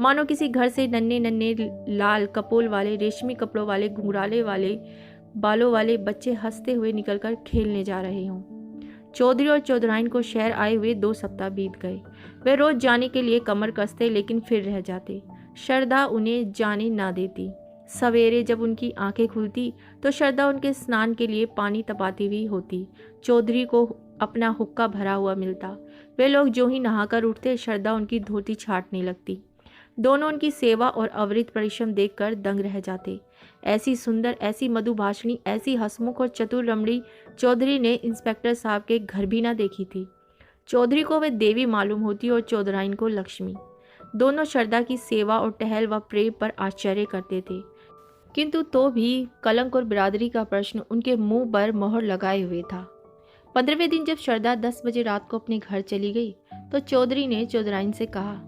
Speaker 1: मानो किसी घर से नन्हे नन्हे लाल कपोल वाले, रेशमी कपड़ों वाले, घुंघराले वाले बालों वाले बच्चे हंसते हुए निकलकर खेलने जा रहे हों। चौधरी और चौधराइन को शहर आए हुए 2 सप्ताह बीत गए। वे रोज जाने के लिए कमर कसते, लेकिन फिर रह जाते। शारदा उन्हें जाने ना देती। सवेरे जब उनकी आंखें खुलती तो शारदा उनके स्नान के लिए पानी तपाती हुई होती। चौधरी को अपना हुक्का भरा हुआ मिलता। वे लोग जो ही नहाकर उठते, शारदा उनकी धोती छाटने लगती। दोनों उनकी सेवा और अविरत परिश्रम देखकर दंग रह जाते। ऐसी सुंदर, ऐसी मधुभाषिणी, ऐसी हंसमुख और चतुर रमणी चौधरी ने इंस्पेक्टर साहब के घर भी ना देखी थी। चौधरी को वे देवी मालूम होती और चौधराइन को लक्ष्मी। दोनों शारदा की सेवा और टहल व प्रेम पर आश्चर्य करते थे, किंतु तो भी कलंक और बिरादरी का प्रश्न उनके मुंह पर मोहर लगाए हुए था। 15वें दिन जब शारदा 10 बजे रात को अपने घर चली गई तो चौधरी ने चौधराइन से कहा,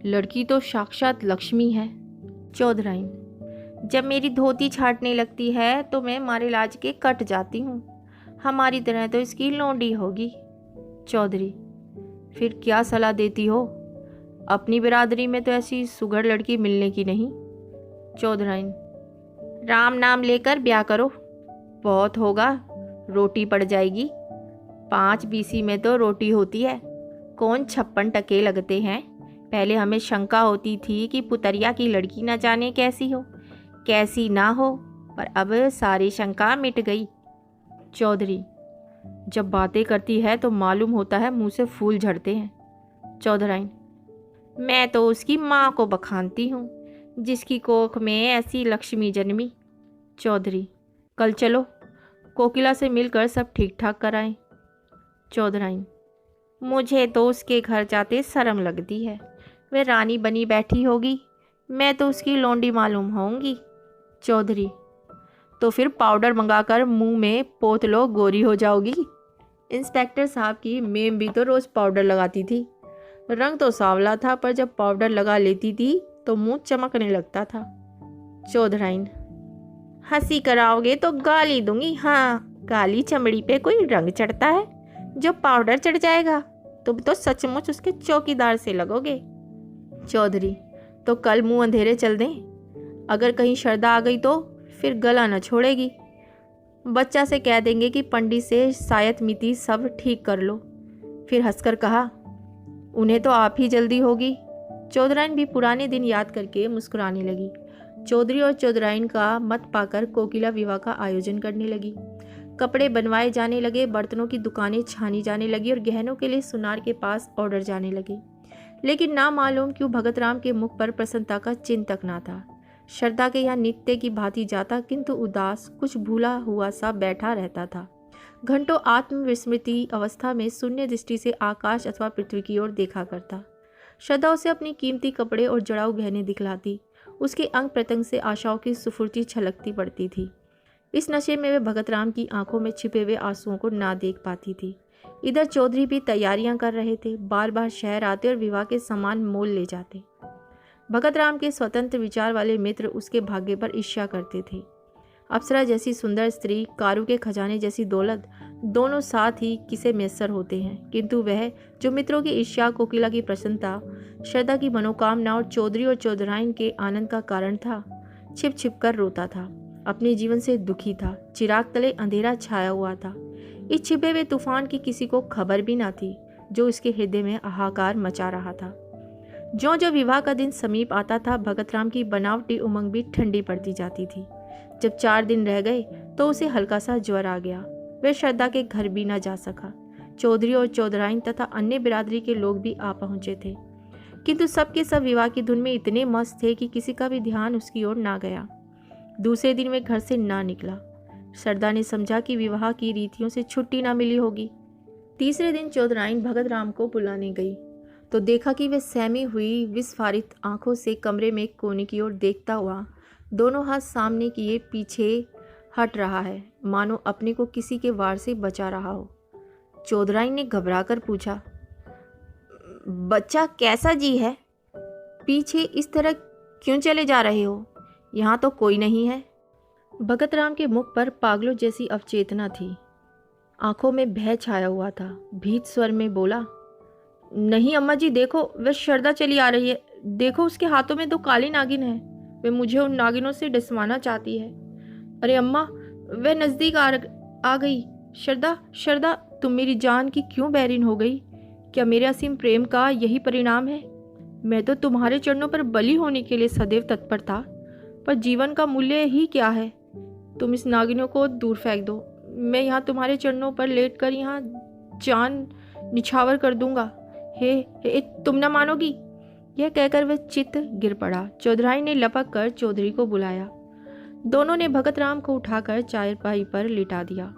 Speaker 1: लड़की तो साक्षात लक्ष्मी है। चौधराइन, जब मेरी धोती छाटने लगती है तो मैं मारे लाज के कट जाती हूँ। हमारी तरह तो इसकी लौंडी होगी। चौधरी, फिर क्या सलाह देती हो? अपनी बिरादरी में तो ऐसी सुघड़ लड़की मिलने की नहीं। चौधराइन, राम नाम लेकर ब्याह करो, बहुत होगा, रोटी पड़ जाएगी। 5 बीसी में तो रोटी होती है, कौन 56 टके लगते हैं। पहले हमें शंका होती थी कि पुतरिया की लड़की न जाने कैसी हो, कैसी ना हो, पर अब सारी शंका मिट गई। चौधरी, जब बातें करती है तो मालूम होता है मुंह से फूल झड़ते हैं। चौधराइन, मैं तो उसकी माँ को बखानती हूँ, जिसकी कोख में ऐसी लक्ष्मी जन्मी। चौधरी, कल चलो, कोकिला से मिलकर सब ठीक ठाक कराएं। चौधराइन, मुझे तो उसके घर जाते शर्म लगती है। वे रानी बनी बैठी होगी, मैं तो उसकी लौंडी मालूम होंगी। चौधरी, तो फिर पाउडर मंगाकर मुंह में पोत लो, गोरी हो जाओगी। इंस्पेक्टर साहब की मेम भी तो रोज़ पाउडर लगाती थी। रंग तो सांवला था, पर जब पाउडर लगा लेती थी तो मुंह चमकने लगता था। चौधराइन, हंसी कराओगे तो गाली दूंगी। हाँ, काली चमड़ी पे कोई रंग चढ़ता है, जो पाउडर चढ़ जाएगा तुम तो सचमुच उसके चौकीदार से लगोगे। चौधरी, तो कल मुंह अंधेरे चल दें? अगर कहीं श्रद्धा आ गई तो फिर गला न छोड़ेगी। बच्चा से कह देंगे कि पंडित से शायद मिति सब ठीक कर लो। फिर हंसकर कहा, उन्हें तो आप ही जल्दी होगी। चौधराइन भी पुराने दिन याद करके मुस्कुराने लगी। चौधरी और चौधराइन का मत पाकर कोकिला विवाह का आयोजन करने लगी। कपड़े बनवाए जाने लगे, बर्तनों की दुकानें छानी जाने लगी और गहनों के लिए सुनार के पास ऑर्डर जाने लगे। लेकिन ना मालूम क्यों भगत राम के मुख पर प्रसन्नता का चिन्ह तक ना था। श्रद्धा के यहाँ नित्य की भांति जाता, किंतु उदास, कुछ भूला हुआ सा बैठा रहता था। घंटों आत्मविस्मृति अवस्था में शून्य दृष्टि से आकाश अथवा पृथ्वी की ओर देखा करता। श्रद्धा उसे अपनी कीमती कपड़े और जड़ाऊ गहने दिखलाती। उसके अंग प्रत्यंग से आशाओं की सुफुर्ती छलकती पड़ती थी। इस नशे में वे भगत राम की आंखों में छिपे हुए आंसुओं को ना देख पाती थी। इधर चौधरी भी तैयारियां कर रहे थे। बार बार शहर आते और विवाह के सामान मोल ले जाते। भगत राम के स्वतंत्र विचार वाले मित्र उसके भाग्य पर ईर्ष्या करते थे। अप्सरा जैसी सुंदर स्त्री, कारू के खजाने जैसी दौलत, दोनों साथ ही किसे मैसर होते हैं, किंतु वह जो मित्रों की ईर्ष्या, कोकिला की प्रसन्नता, श्रद्धा की मनोकामना और चौधरी और चौधराइन के आनंद का कारण था, छिप छिप कर रोता था। अपने जीवन से दुखी था। चिराग तले अंधेरा छाया हुआ था। इस छिपे हुए तूफान की किसी को खबर भी ना थी, जो इसके हृदय में हाहाकार मचा रहा था। ज्यों ज्यों विवाह का दिन समीप आता था, भगत राम की बनावटी उमंग भी ठंडी पड़ती जाती थी। जब 4 दिन रह गए तो उसे हल्का सा ज्वर आ गया। वह श्रद्धा के घर भी न जा सका। चौधरी और चौधराइन तथा अन्य बिरादरी के लोग भी आ पहुंचे थे, किंतु सबके सब विवाह की धुन में इतने मस्त थे कि किसी का भी ध्यान उसकी ओर ना गया। दूसरे दिन वे घर से ना निकला। श्रद्धा ने समझा कि विवाह की रीतियों से छुट्टी ना मिली होगी। तीसरे दिन चौधराइन भगत राम को बुलाने गई तो देखा कि वह सहमी हुई विस्फारित आंखों से कमरे में एक कोने की ओर देखता हुआ दोनों हाथ सामने किए पीछे हट रहा है, मानो अपने को किसी के वार से बचा रहा हो। चौधराइन ने घबराकर पूछा, बच्चा कैसा जी है? पीछे इस तरह क्यों चले जा रहे हो? यहाँ तो कोई नहीं है। भगत राम के मुख पर पागलों जैसी अवचेतना थी। आंखों में भय छाया हुआ था। भीत स्वर में बोला, नहीं अम्मा जी, देखो वह श्रद्धा चली आ रही है। देखो उसके हाथों में 2 काली नागिन है। वे मुझे उन नागिनों से डसवाना चाहती है। अरे अम्मा, वह नज़दीक आ गई। श्रद्धा, श्रद्धा, तुम मेरी जान की क्यों बैरीन हो गई? क्या मेरे असीम प्रेम का यही परिणाम है? मैं तो तुम्हारे चरणों पर बलि होने के लिए सदैव तत्पर था, पर जीवन का मूल्य ही क्या है? तुम इस नागिनों को दूर फेंक दो। मैं यहाँ तुम्हारे चरणों पर लेटकर यहाँ जान निछावर कर दूंगा। हे, तुम न मानोगी। यह कहकर वह चित्त गिर पड़ा। चौधराइन ने लपक कर चौधरी को बुलाया। दोनों ने भगत राम को उठाकर चारपाई पर लिटा दिया।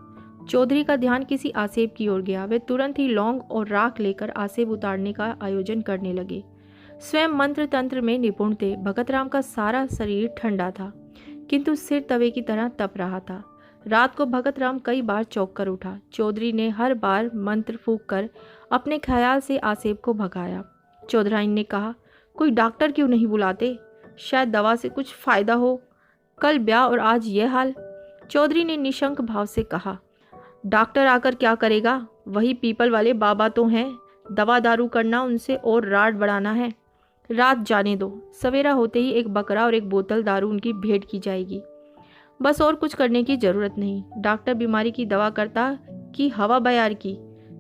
Speaker 1: चौधरी का ध्यान किसी आसेब की ओर गया। वे तुरंत ही लौंग और राख लेकर आसेब उतारने का आयोजन करने लगे। स्वयं मंत्र तंत्र में निपुण थे। भगत राम का सारा शरीर ठंडा था, किंतु सिर तवे की तरह तप रहा था। रात को भगत राम कई बार चौंक कर उठा। चौधरी ने हर बार मंत्र फूंक कर अपने ख्याल से आसेब को भगाया। चौधराइन ने कहा, कोई डॉक्टर क्यों नहीं बुलाते? शायद दवा से कुछ फायदा हो। कल ब्याह और आज यह हाल। चौधरी ने निशंक भाव से कहा, डॉक्टर आकर क्या करेगा? वही पीपल वाले बाबा तो हैं। दवा दारू करना उनसे और राड बढ़ाना है। रात जाने दो, सवेरा होते ही एक बकरा और एक बोतल दारू उनकी भेंट की जाएगी। बस और कुछ करने की जरूरत नहीं। डॉक्टर बीमारी की दवा करता कि हवा बयार की?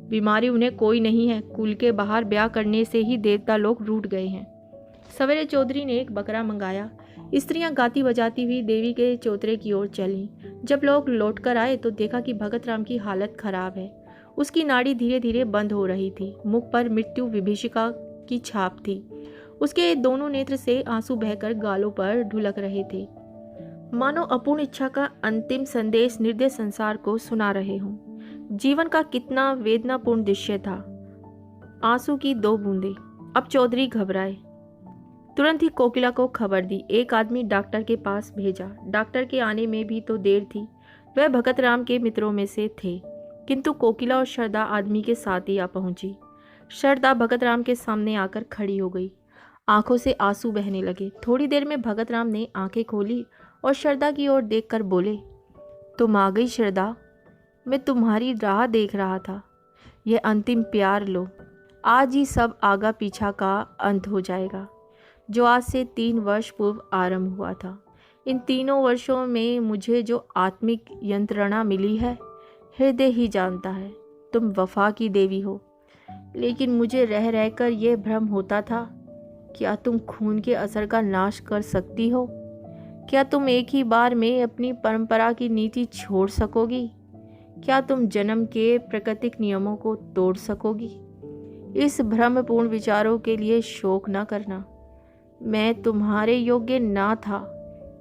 Speaker 1: बीमारी उन्हें कोई नहीं है। कुल के बाहर ब्याह करने से ही देवता लोग रूठ गए हैं। सवेरे चौधरी ने एक बकरा मंगाया। स्त्रियां गाती बजाती हुई देवी के चौतरे की ओर चलीं। जब लोग लौटकर आए तो देखा कि भगत राम की हालत खराब है। उसकी नाड़ी धीरे धीरे बंद हो रही थी। मुख पर मृत्यु विभीषिका की छाप थी। उसके दोनों नेत्र से आंसू बहकर गालों पर ढुलक रहे थे, मानो अपूर्ण इच्छा का अंतिम संदेश निर्दय संसार को सुना रहे हों। जीवन का कितना वेदनापूर्ण दृश्य था। आंसू की 2 बूंदें। अब चौधरी घबराए। तुरंत ही कोकिला को खबर दी। एक आदमी डॉक्टर के पास भेजा। डॉक्टर के आने में भी तो देर थी। वह भगत राम के मित्रों में से थे, किंतु कोकिला और शारदा आदमी के साथ ही आ पहुंची। शारदा भगत राम के सामने आकर खड़ी हो गई। आंखों से आंसू बहने लगे। थोड़ी देर में भगत राम ने आंखें खोली और शारदा की ओर देखकर बोले, तुम आ गई शारदा, मैं तुम्हारी राह देख रहा था। यह अंतिम प्यार लो। आज ही सब आगा पीछा का अंत हो जाएगा, जो आज से 3 वर्ष पूर्व आरंभ हुआ था। इन 3 वर्षों में मुझे जो आत्मिक यंत्रणा मिली है, हृदय ही जानता है। तुम वफा की देवी हो, लेकिन मुझे रह रहकर यह भ्रम होता था, क्या तुम खून के असर का नाश कर सकती हो? क्या तुम एक ही बार में अपनी परंपरा की नीति छोड़ सकोगी? क्या तुम जन्म के प्राकृतिक नियमों को तोड़ सकोगी? इस भ्रमपूर्ण विचारों के लिए शोक न करना। मैं तुम्हारे योग्य ना था,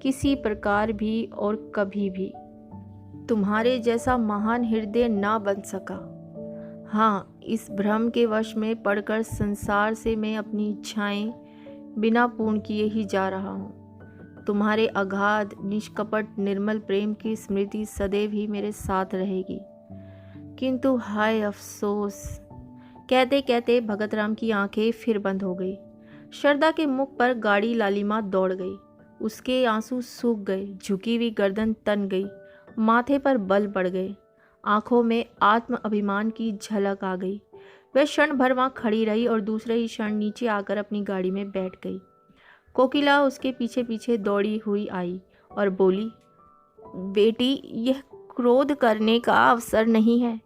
Speaker 1: किसी प्रकार भी और कभी भी। तुम्हारे जैसा महान हृदय ना बन सका। हाँ, इस भ्रम के वश में पड़कर संसार से मैं अपनी इच्छाएं बिना पूर्ण किए ही जा रहा हूँ। तुम्हारे अगाध निष्कपट निर्मल प्रेम की स्मृति सदैव ही मेरे साथ रहेगी। किंतु हाय अफसोस। कहते कहते भगत राम की आंखें फिर बंद हो गई। शारदा के मुख पर गाढ़ी लालिमा दौड़ गई। उसके आंसू सूख गए, झुकी हुई गर्दन तन गई, माथे पर बल बढ़ गए, आंखों में आत्म अभिमान की झलक आ गई। वह क्षण भर वहाँ खड़ी रही और दूसरे ही क्षण नीचे आकर अपनी गाड़ी में बैठ गई। कोकिला उसके पीछे पीछे दौड़ी हुई आई और बोली, बेटी, यह क्रोध करने का अवसर नहीं है।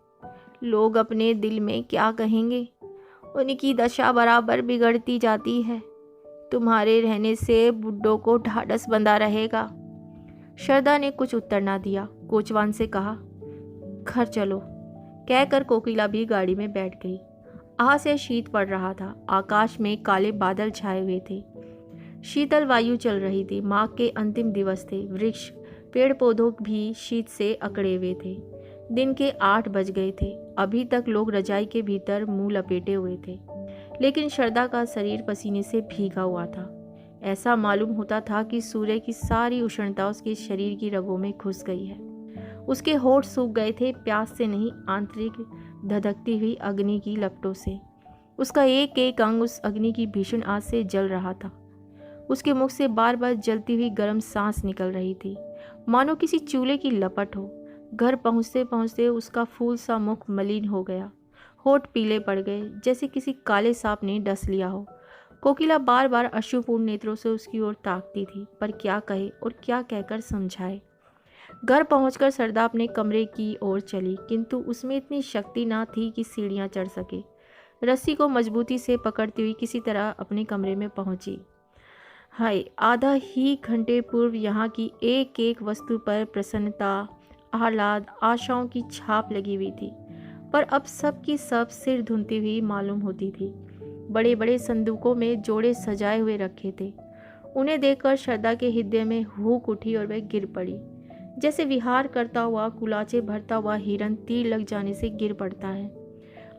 Speaker 1: लोग अपने दिल में क्या कहेंगे? उनकी दशा बराबर बिगड़ती जाती है। तुम्हारे रहने से बुड्ढों को ढाढ़स बंधा रहेगा। शारदा ने कुछ उत्तर ना दिया। कोचवान से कहा, घर चलो। कहकर कोकिला भी गाड़ी में बैठ गई। आज से शीत पड़ रहा था। आकाश में काले बादल छाए हुए थे। शीतल वायु चल रही थी। माघ के अंतिम दिवस थे। वृक्ष, पेड़ पौधों भी शीत से अकड़े हुए थे। दिन के 8 बज गए थे। अभी तक लोग रजाई के भीतर मुंह लपेटे हुए थे, लेकिन शारदा का शरीर पसीने से भीगा हुआ था। ऐसा मालूम होता था कि सूर्य की सारी उष्णता उसके शरीर की रगों में घुस गई है। उसके होठ सूख गए थे, प्यास से नहीं, आंतरिक धधकती हुई अग्नि की लपटों से। उसका एक एक अंग उस अग्नि की भीषण आग से जल रहा था। उसके मुख से बार बार जलती हुई गर्म सांस निकल रही थी, मानो किसी चूल्हे की लपट हो। घर पहुंचते पहुंचते उसका फूल सा मुख मलिन हो गया। होठ पीले पड़ गए, जैसे किसी काले सांप ने डस लिया हो। कोकिला बार बार अश्रुपूर्ण नेत्रों से उसकी ओर ताकती थी, पर क्या कहे और क्या कहकर समझाए। घर पहुंचकर शारदा अपने कमरे की ओर चली, किंतु उसमें इतनी शक्ति ना थी कि सीढ़ियां चढ़ सके। रस्सी को मजबूती से पकड़ती हुई किसी तरह अपने कमरे में पहुंची। हाय, आधा ही घंटे पूर्व यहाँ की एक एक वस्तु पर प्रसन्नता, आह्लाद, आशाओं की छाप लगी हुई थी, पर अब सब की सब सिर धुनती हुई मालूम होती थी। बड़े बड़े संदूकों में जोड़े सजाए हुए रखे थे। उन्हें देखकर शारदा के हृदय में हुक उठी और वह गिर पड़ी, जैसे विहार करता हुआ कुलाचे भरता हुआ हिरन तीर लग जाने से गिर पड़ता है।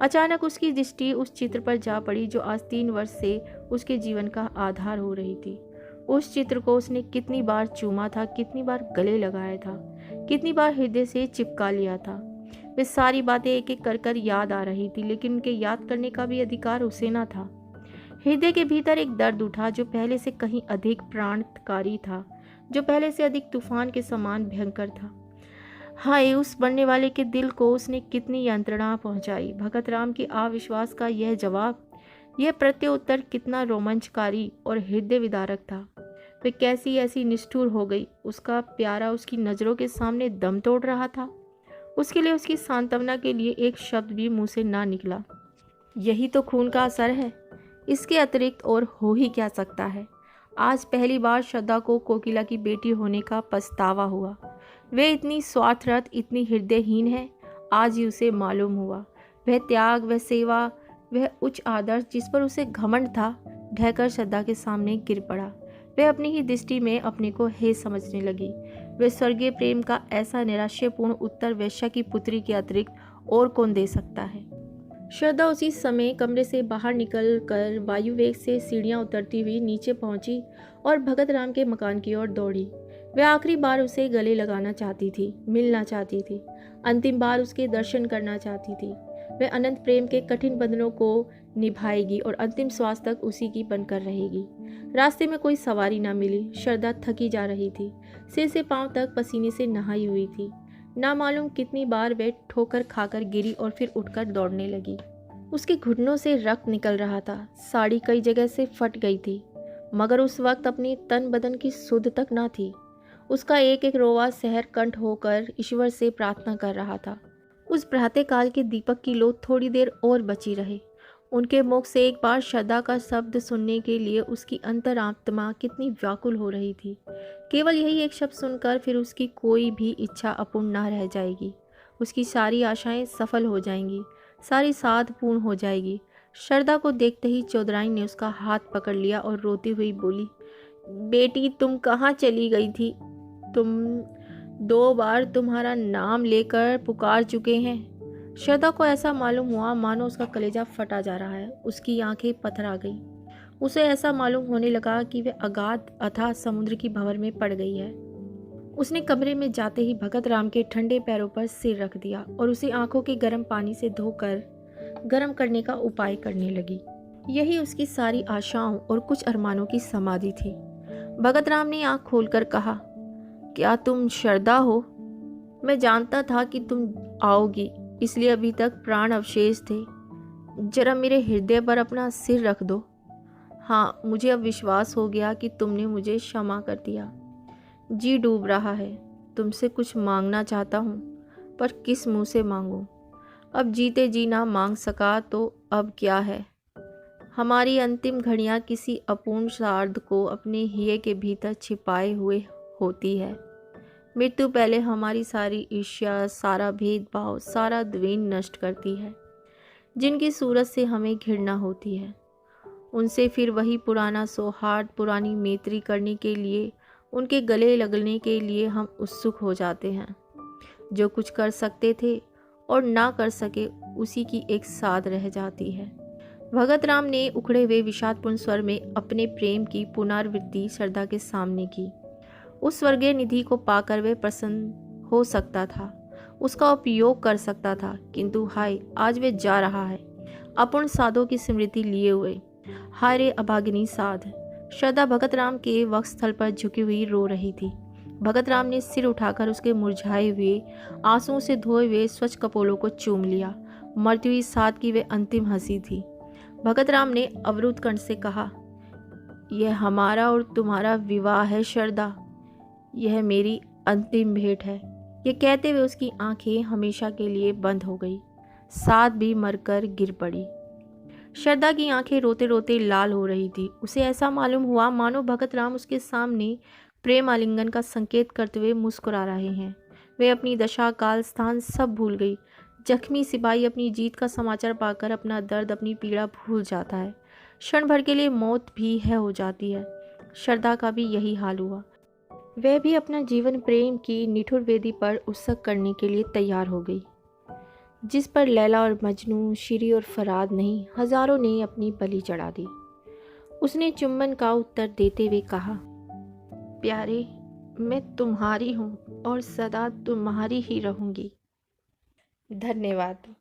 Speaker 1: अचानक उसकी दृष्टि उस चित्र पर जा पड़ी जो आज 3 वर्ष से उसके जीवन का आधार हो रही थी। उस चित्र को उसने कितनी बार चूमा था, कितनी बार गले लगाया था, कितनी बार हृदय से चिपका लिया था। वे सारी बातें एक एक कर कर याद आ रही थी, लेकिन उनके याद करने का भी अधिकार उसे न था। हृदय के भीतर एक दर्द उठा जो पहले से कहीं अधिक प्राणकारी था, जो पहले से अधिक तूफान के समान भयंकर था। हाय, उस बढ़ने वाले के दिल को उसने कितनी यंत्रणा पहुंचाई। भगत राम के अविश्वास का यह जवाब, यह प्रत्युत्तर कितना रोमांचकारी और हृदय विदारक था। वे कैसी ऐसी निष्ठुर हो गई। उसका प्यारा उसकी नज़रों के सामने दम तोड़ रहा था। उसके लिए, उसकी सांत्वना के लिए एक शब्द भी मुंह से ना निकला। यही तो खून का असर है, इसके अतिरिक्त और हो ही क्या सकता है। आज पहली बार श्रद्धा को कोकिला की बेटी होने का पछतावा हुआ। वे इतनी स्वार्थरत, इतनी हृदयहीन है, आज ही उसे मालूम हुआ। वह त्याग, वह सेवा, वह उच्च आदर्श जिस पर उसे घमंड था, ढहकर श्रद्धा के सामने गिर पड़ा। वह अपनी ही दृष्टि में अपने को हे समझने लगी। वह स्वर्गीय प्रेम का ऐसा निराश्यपूर्ण उत्तर वेश्या की पुत्री के अतिरिक्त और कौन दे सकता है। श्रद्धा उसी समय कमरे से बाहर निकल कर वायु वेग से सीढ़ियां उतरती हुई नीचे पहुंची और भगत राम के मकान की ओर दौड़ी। वह आखिरी बार उसे गले लगाना चाहती थी, मिलना चाहती थी, अंतिम बार उसके दर्शन करना चाहती थी। वह अनंत प्रेम के कठिन बंधनों को निभाएगी और अंतिम श्वास तक उसी की बनकर रहेगी। रास्ते में कोई सवारी ना मिली। श्रद्धा थकी जा रही थी, सिर से पांव तक पसीने से नहाई हुई थी। ना मालूम कितनी बार वह ठोकर खाकर गिरी और फिर उठकर दौड़ने लगी। उसके घुटनों से रक्त निकल रहा था, साड़ी कई जगह से फट गई थी, मगर उस वक्त अपनी तन बदन की सुध तक ना थी। उसका एक एक रोआ सहर कंठ होकर ईश्वर से प्रार्थना कर रहा था। उस प्रातःकाल के दीपक की लो थोड़ी देर और बची रहे। उनके मुख से एक बार श्रद्धा का शब्द सुनने के लिए उसकी अंतरात्मा कितनी व्याकुल हो रही थी। केवल यही एक शब्द सुनकर फिर उसकी कोई भी इच्छा अपूर्ण ना रह जाएगी। उसकी सारी आशाएं सफल हो जाएंगी, सारी साध पूर्ण हो जाएगी। श्रद्धा को देखते ही चौधराइन ने उसका हाथ पकड़ लिया और रोती हुई बोली, बेटी तुम कहाँ चली गई थी? तुम 2 बार तुम्हारा नाम लेकर पुकार चुके हैं। श्रद्धा को ऐसा मालूम हुआ मानो उसका कलेजा फटा जा रहा है। उसकी आंखें पथरा गई। उसे ऐसा मालूम होने लगा कि वह अगाध अथाह समुद्र की भंवर में पड़ गई है। उसने कमरे में जाते ही भगत राम के ठंडे पैरों पर सिर रख दिया और उसे आंखों के गर्म पानी से धोकर गर्म करने का उपाय करने लगी। यही उसकी सारी आशाओं और कुछ अरमानों की समाधि थी। भगत राम ने आंख खोलकर कहा, क्या तुम श्रद्धा हो? मैं जानता था कि तुम आओगी, इसलिए अभी तक प्राण अवशेष थे। जरा मेरे हृदय पर अपना सिर रख दो। हाँ, मुझे अब विश्वास हो गया कि तुमने मुझे क्षमा कर दिया। जी डूब रहा है। तुमसे कुछ मांगना चाहता हूँ, पर किस मुंह से मांगूं? अब जीते जी ना मांग सका तो अब क्या है। हमारी अंतिम घड़ियाँ किसी अपूर्ण स्वार्थ को अपने हिये के भीतर छिपाए हुए होती है। मृत्यु पहले हमारी सारी ईर्ष्या, सारा भेदभाव, सारा द्वेष नष्ट करती है। जिनकी सूरत से हमें घृणा होती है, उनसे फिर वही पुराना सौहार्द, पुरानी मैत्री करने के लिए, उनके गले लगने के लिए हम उत्सुक हो जाते हैं। जो कुछ कर सकते थे और ना कर सके, उसी की एक साध रह जाती है। भगत राम ने उखड़े हुए विषादपूर्ण स्वर में अपने प्रेम की पुनरावृत्ति श्रद्धा के सामने की। उस स्वर्गीय निधि को पाकर वे प्रसन्न हो सकता था, उसका उपयोग कर सकता था, किंतु हाय, आज वे जा रहा है अपूर्ण साधों की स्मृति लिए हुए। हाय रे अभागिनी साध। श्रद्धा भगत राम के वक्षस्थल पर झुकी हुई रो रही थी। भगत राम ने सिर उठाकर उसके मुरझाए हुए, आंसुओं से धोए हुए स्वच्छ कपोलों को चूम लिया। मरती हुई साध की वे अंतिम हंसी थी। भगत राम ने अवरुद्ध कंठ से कहा, यह हमारा और तुम्हारा विवाह है श्रद्धा, यह मेरी अंतिम भेंट है। ये कहते हुए उसकी आंखें हमेशा के लिए बंद हो गई। साथ भी मरकर गिर पड़ी। श्रद्धा की आंखें रोते रोते लाल हो रही थी। उसे ऐसा मालूम हुआ मानो भगत राम उसके सामने प्रेम आलिंगन का संकेत करते हुए मुस्कुरा रहे हैं। वे अपनी दशा, काल, स्थान सब भूल गई। जख्मी सिपाही अपनी जीत का समाचार पाकर अपना दर्द, अपनी पीड़ा भूल जाता है। क्षण भर के लिए मौत भी है हो जाती है। श्रद्धा का भी यही हाल हुआ। वह भी अपना जीवन प्रेम की निठुर वेदी पर उत्सर्ग करने के लिए तैयार हो गई, जिस पर लैला और मजनू, शिरी और फराद नहीं, हजारों ने अपनी बलि चढ़ा दी। उसने चुम्बन का उत्तर देते हुए कहा, प्यारे, मैं तुम्हारी हूँ और सदा तुम्हारी ही रहूंगी। धन्यवाद।